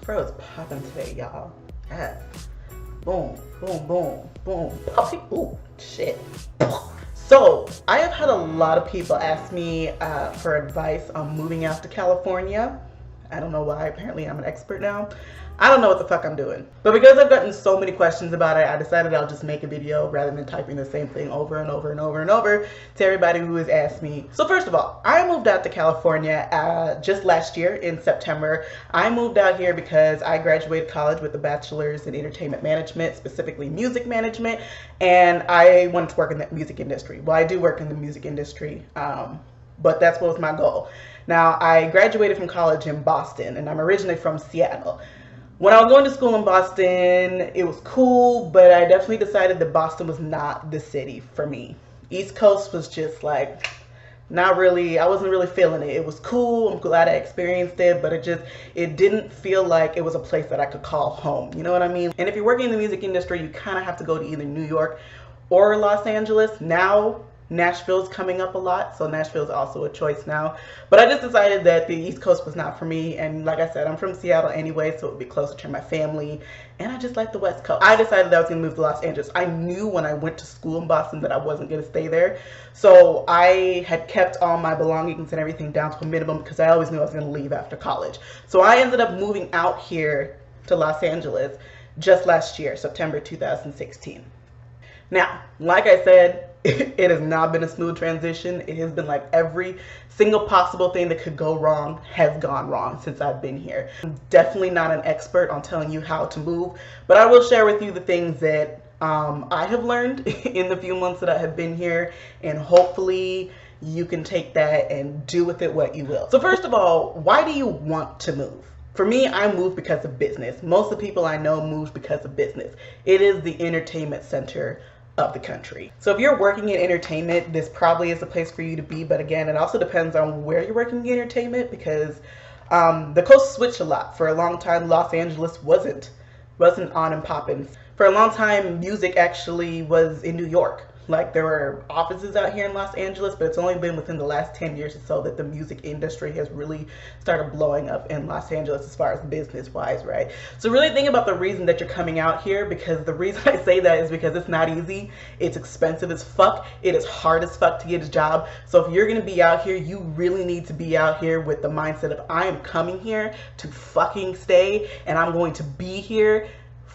Bro, it's popping today, y'all. Ah. Boom, boom, boom, boom. Popping. Ooh, shit. So, I have had a lot of people ask me for advice on moving out to California. I don't know why. Apparently, I'm an expert now. I don't know what the fuck I'm doing. But because I've gotten so many questions about it, I decided I'll just make a video rather than typing the same thing over and over and over and over to everybody who has asked me. So first of all, I moved out to California just last year in September. I moved out here because I graduated college with a bachelor's in entertainment management, specifically music management, and I wanted to work in the music industry. Well, I do work in the music industry, but that's what was my goal. Now, I graduated from college in Boston, and I'm originally from Seattle. When I was going to school in Boston, it was cool, but I definitely decided that Boston was not the city for me. East Coast was just like, not really, I wasn't really feeling it. It was cool, I'm glad I experienced it, but it didn't feel like it was a place that I could call home, you know what I mean? And if you're working in the music industry, you kind of have to go to either New York or Los Angeles. Now, Nashville's coming up a lot, so Nashville's also a choice now. But I just decided that the East Coast was not for me, and like I said, I'm from Seattle anyway, so it would be closer to my family, and I just like the West Coast. I decided that I was going to move to Los Angeles. I knew when I went to school in Boston that I wasn't going to stay there, so I had kept all my belongings and everything down to a minimum because I always knew I was going to leave after college. So I ended up moving out here to Los Angeles just last year, September 2016. Now, like I said, it has not been a smooth transition. It has been like every single possible thing that could go wrong has gone wrong since I've been here. I'm definitely not an expert on telling you how to move, but I will share with you the things that I have learned in the few months that I have been here, and hopefully you can take that and do with it what you will. So first of all, why do you want to move? For me, I moved because of business. Most of the people I know moved because of business. It is the entertainment center of the country. So if you're working in entertainment, this probably is the place for you to be. But again, it also depends on where you're working in entertainment, because the coast switched a lot. For a long time, Los Angeles wasn't on and popping. For a long time, music actually was in New York. Like, there were offices out here in Los Angeles, but it's only been within the last 10 years or so that the music industry has really started blowing up in Los Angeles as far as business wise, right? So really think about the reason that you're coming out here, because the reason I say that is because it's not easy. It's expensive as fuck. It is hard as fuck to get a job. So if you're gonna be out here, you really need to be out here with the mindset of, I am coming here to fucking stay, and I'm going to be here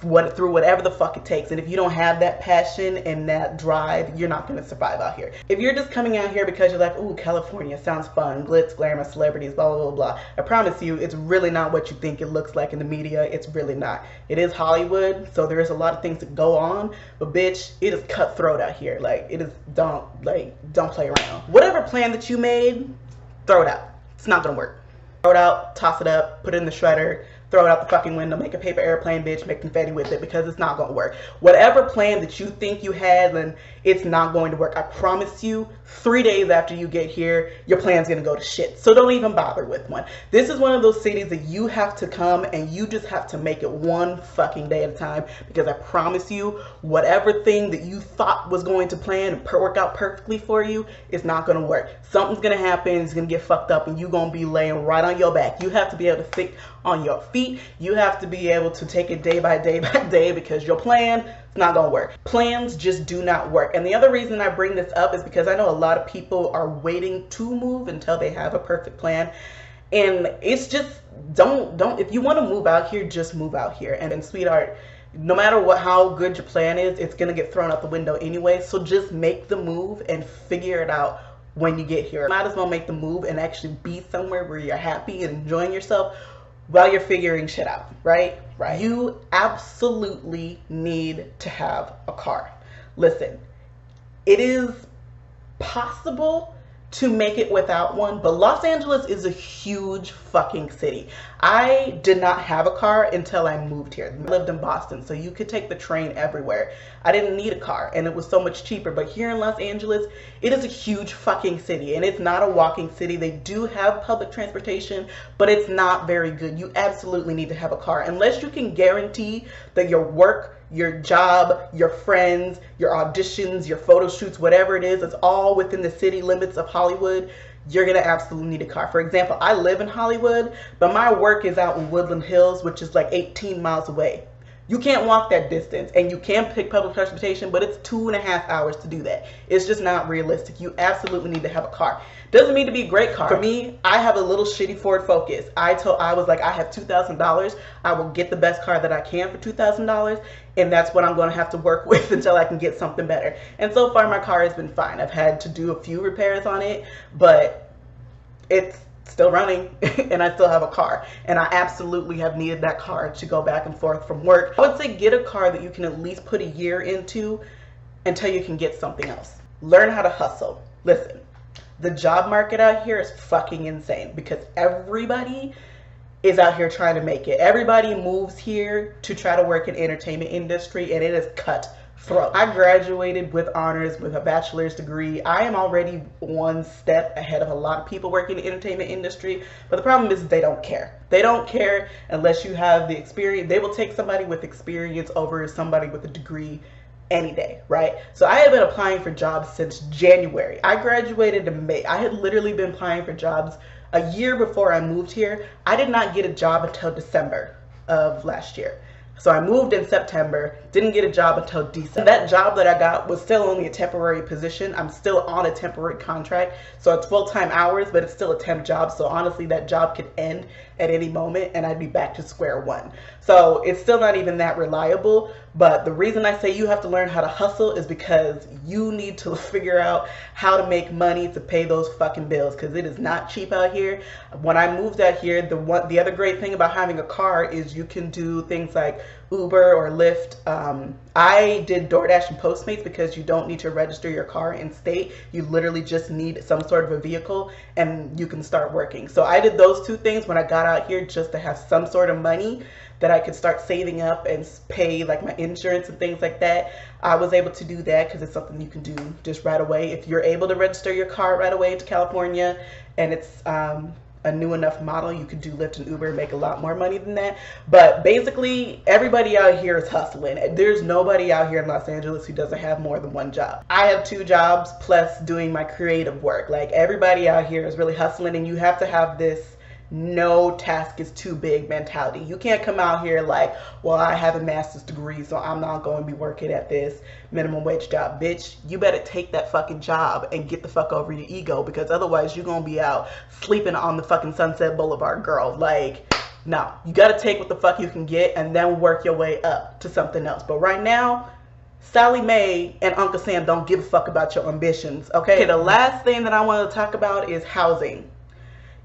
through whatever the fuck it takes. And if you don't have that passion and that drive, you're not going to survive out here. If you're just coming out here because you're like, ooh, California sounds fun, glitz, glamour, celebrities, blah, blah, blah, blah, I promise you, it's really not what you think it looks like in the media. It's really not. It is Hollywood, so there is a lot of things that go on, but bitch, it is cutthroat out here. Like, it is, don't play around. Whatever plan that you made, throw it out. It's not going to work. Throw it out, toss it up, put it in the shredder, throw it out the fucking window, make a paper airplane, bitch, make confetti with it, because it's not going to work. Whatever plan that you think you had, then it's not going to work. I promise you, 3 days after you get here, your plan's going to go to shit. So don't even bother with one. This is one of those cities that you have to come and you just have to make it one fucking day at a time, because I promise you, whatever thing that you thought was going to plan and work out perfectly for you, it's not going to work. Something's going to happen, it's going to get fucked up, and you're going to be laying right on your back. You have to be able to think on your feet. You have to be able to take it day by day by day, because your plan is not going to work. Plans just do not work. And the other reason I bring this up is because I know a lot of people are waiting to move until they have a perfect plan. And it's just, if you want to move out here, just move out here. And sweetheart, no matter how good your plan is, it's going to get thrown out the window anyway. So just make the move and figure it out when you get here. Might as well make the move and actually be somewhere where you're happy and enjoying yourself while you're figuring shit out, right? Right. You absolutely need to have a car. Listen, it is possible to make it without one, but Los Angeles is a huge fucking city. I did not have a car until I moved here. I lived in Boston, so you could take the train everywhere. I didn't need a car, and it was so much cheaper. But here in Los Angeles, it is a huge fucking city, and it's not a walking city. They do have public transportation, but it's not very good. You absolutely need to have a car, unless you can guarantee that your work, your job, your friends, your auditions, your photo shoots, whatever it is all within the city limits of Hollywood. you're gonna absolutely need a car. For example, I live in Hollywood, but my work is out in Woodland Hills, which is like 18 miles away. You can't walk that distance, and you can pick public transportation, but it's 2.5 hours to do that. It's just not realistic. You absolutely need to have a car. Doesn't need to be a great car. For me, I have a little shitty Ford Focus. I was like, I have $2,000. I will get the best car that I can for $2,000, and that's what I'm going to have to work with until I can get something better. And so far, my car has been fine. I've had to do a few repairs on it, but it's still running and I still have a car, and I absolutely have needed that car to go back and forth from work. I would say get a car that you can at least put a year into until you can get something else. Learn how to hustle. Listen, the job market out here is fucking insane because everybody is out here trying to make it. Everybody moves here to try to work in the entertainment industry, and it is cutthroat. I graduated with honors with a bachelor's degree. I am already one step ahead of a lot of people working in the entertainment industry, but the problem is they don't care. They don't care unless you have the experience. They will take somebody with experience over somebody with a degree any day, right? So I have been applying for jobs since January. I graduated in May. I had literally been applying for jobs a year before I moved here. I did not get a job until December of last year. So I moved in September, didn't get a job until December. That job that I got was still only a temporary position. I'm still on a temporary contract. So it's full-time hours, but it's still a temp job. So honestly, that job could end at any moment and I'd be back to square one. So it's still not even that reliable. But the reason I say you have to learn how to hustle is because you need to figure out how to make money to pay those fucking bills, because it is not cheap out here. When I moved out here, the other great thing about having a car is you can do things like Uber or Lyft. I did DoorDash and Postmates because you don't need to register your car in state. You literally just need some sort of a vehicle and you can start working. So I did those two things when I got out here just to have some sort of money that I could start saving up and pay like my insurance and things like that. I was able to do that because it's something you can do just right away. If you're able to register your car right away to California and it's a new enough model, you could do Lyft and Uber and make a lot more money than that. But basically, everybody out here is hustling. There's nobody out here in Los Angeles who doesn't have more than one job. I have 2 jobs plus doing my creative work. Like, everybody out here is really hustling, and you have to have this no task is too big mentality. You can't come out here like, well, I have a master's degree, so I'm not going to be working at this minimum wage job. Bitch, you better take that fucking job and get the fuck over your ego, because otherwise you're going to be out sleeping on the fucking Sunset Boulevard, girl. Like, no, you got to take what the fuck you can get and then work your way up to something else. But right now, Sally Mae and Uncle Sam don't give a fuck about your ambitions, okay? The last thing that I want to talk about is housing.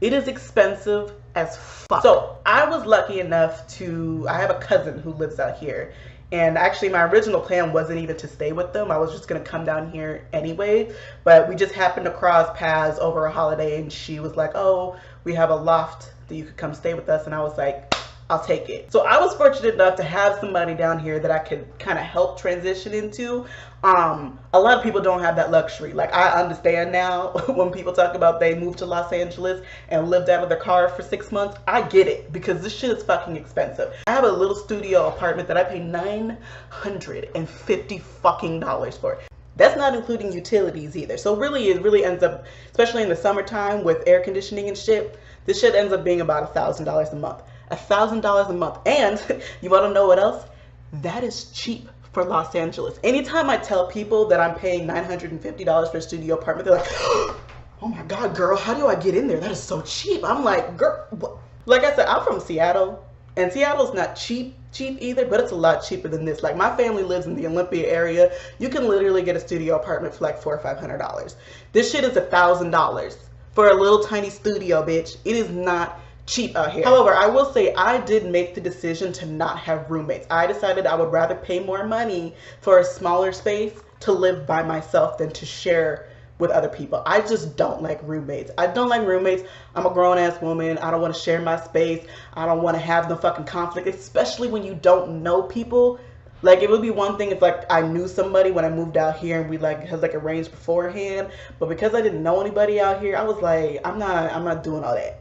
It is expensive as fuck. So I was lucky enough I have a cousin who lives out here. And actually my original plan wasn't even to stay with them. I was just going to come down here anyway. But we just happened to cross paths over a holiday, and she was like, oh, we have a loft that you could come stay with us. And I was like, I'll take it. So I was fortunate enough to have somebody down here that I could kind of help transition into. A lot of people don't have that luxury. Like, I understand now when people talk about they moved to Los Angeles and lived out of their car for 6 months. I get it, because this shit is fucking expensive. I have a little studio apartment that I pay $950 fucking dollars for. That's not including utilities either. So really, it really ends up, especially in the summertime with air conditioning and shit, this shit ends up being about $1,000 a month. $1,000 a month. And you want to know what else? That is cheap for Los Angeles. Anytime I tell people that I'm paying $950 for a studio apartment, they're like, oh my God, girl, how do I get in there? That is so cheap. I'm like, girl, what? Like I said, I'm from Seattle, and Seattle's not cheap either, but it's a lot cheaper than this. Like, my family lives in the Olympia area. You can literally get a studio apartment for like $400 or $500. This shit is $1,000 for a little tiny studio, bitch. It is not cheap out here. However, I will say I did make the decision to not have roommates. I decided I would rather pay more money for a smaller space to live by myself than to share with other people. I just don't like roommates. I don't like roommates. I'm a grown-ass woman. I don't want to share my space. I don't want to have the fucking conflict, especially when you don't know people. Like, it would be one thing if, like, I knew somebody when I moved out here and we, like, had, like, arranged beforehand. But because I didn't know anybody out here, I was like, I'm not doing all that.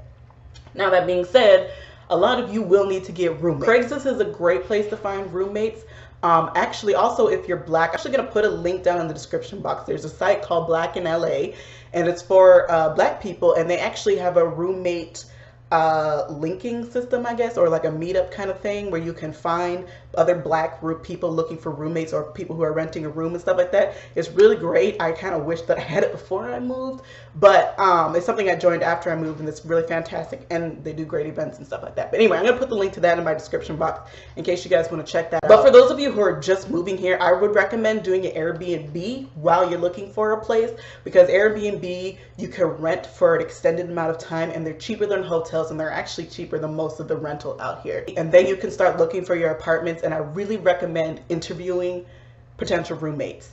Now, that being said, a lot of you will need to get roommates. Craigslist is a great place to find roommates. Actually, also, if you're black, I'm actually going to put a link down in the description box. There's a site called Black in LA, and it's for black people, and they actually have a roommate linking system, I guess, or like a meetup kind of thing where you can find other black people looking for roommates or people who are renting a room and stuff like that. It's really great. I kind of wish that I had it before I moved, but it's something I joined after I moved, and it's really fantastic, and they do great events and stuff like that. But anyway, I'm gonna put the link to that in my description box in case you guys want to check that out. But for those of you who are just moving here, I would recommend doing an Airbnb while you're looking for a place, because Airbnb you can rent for an extended amount of time, and they're cheaper than hotels, and they're actually cheaper than most of the rental out here. And then you can start looking for your apartments, and I really recommend interviewing potential roommates,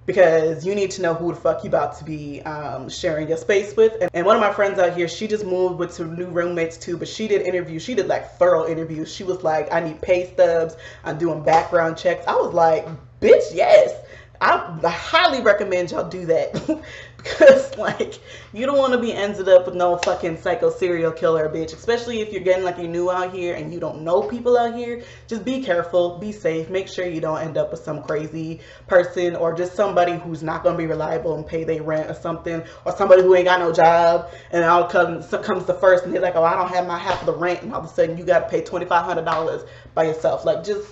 because you need to know who the fuck you about to be sharing your space with. And one of my friends out here, she just moved with some new roommates too, but she did interviews. She did like thorough interviews. She was like, I need pay stubs, I'm doing background checks. I was like, bitch, yes. I highly recommend y'all do that. Because like, you don't want to be ended up with no fucking psycho serial killer, bitch. Especially if you're getting like, you're new out here and you don't know people out here. Just be careful, be safe, make sure you don't end up with some crazy person, or just somebody who's not going to be reliable and pay their rent or something, or somebody who ain't got no job, and all comes the first and they're like, oh, I don't have my half of the rent, and all of a sudden you got to pay $2,500 by yourself. Like, just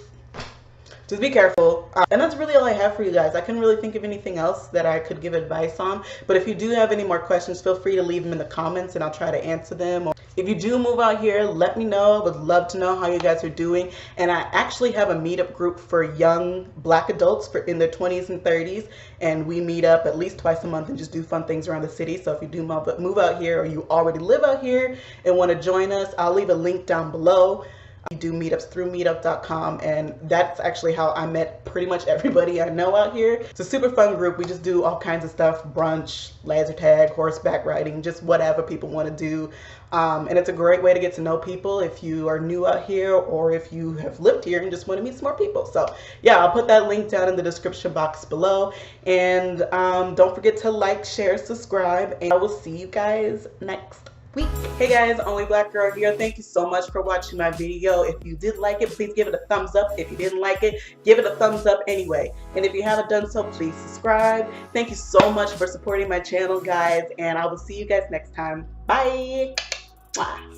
be careful. And that's really all I have for you guys. I couldn't really think of anything else that I could give advice on. But if you do have any more questions, feel free to leave them in the comments and I'll try to answer them. Or if you do move out here, let me know. I would love to know how you guys are doing. And I actually have a meetup group for young black adults in their 20s and 30s. And we meet up at least twice a month and just do fun things around the city. So if you do move out here, or you already live out here and want to join us, I'll leave a link down below. We do meetups through meetup.com, and that's actually how I met pretty much everybody I know out here. It's a super fun group. We just do all kinds of stuff: brunch, laser tag, horseback riding, just whatever people want to do. And it's a great way to get to know people if you are new out here, or if you have lived here and just want to meet some more people. So yeah, I'll put that link down in the description box below. And don't forget to like, share, subscribe, and I will see you guys next week. Hey guys, Only Black Girl here. Thank you so much for watching my video. If you did like it, please give it a thumbs up. If you didn't like it, give it a thumbs up anyway. And if you haven't done so, please subscribe. Thank you so much for supporting my channel, guys, and I will see you guys next time. Bye. Mwah.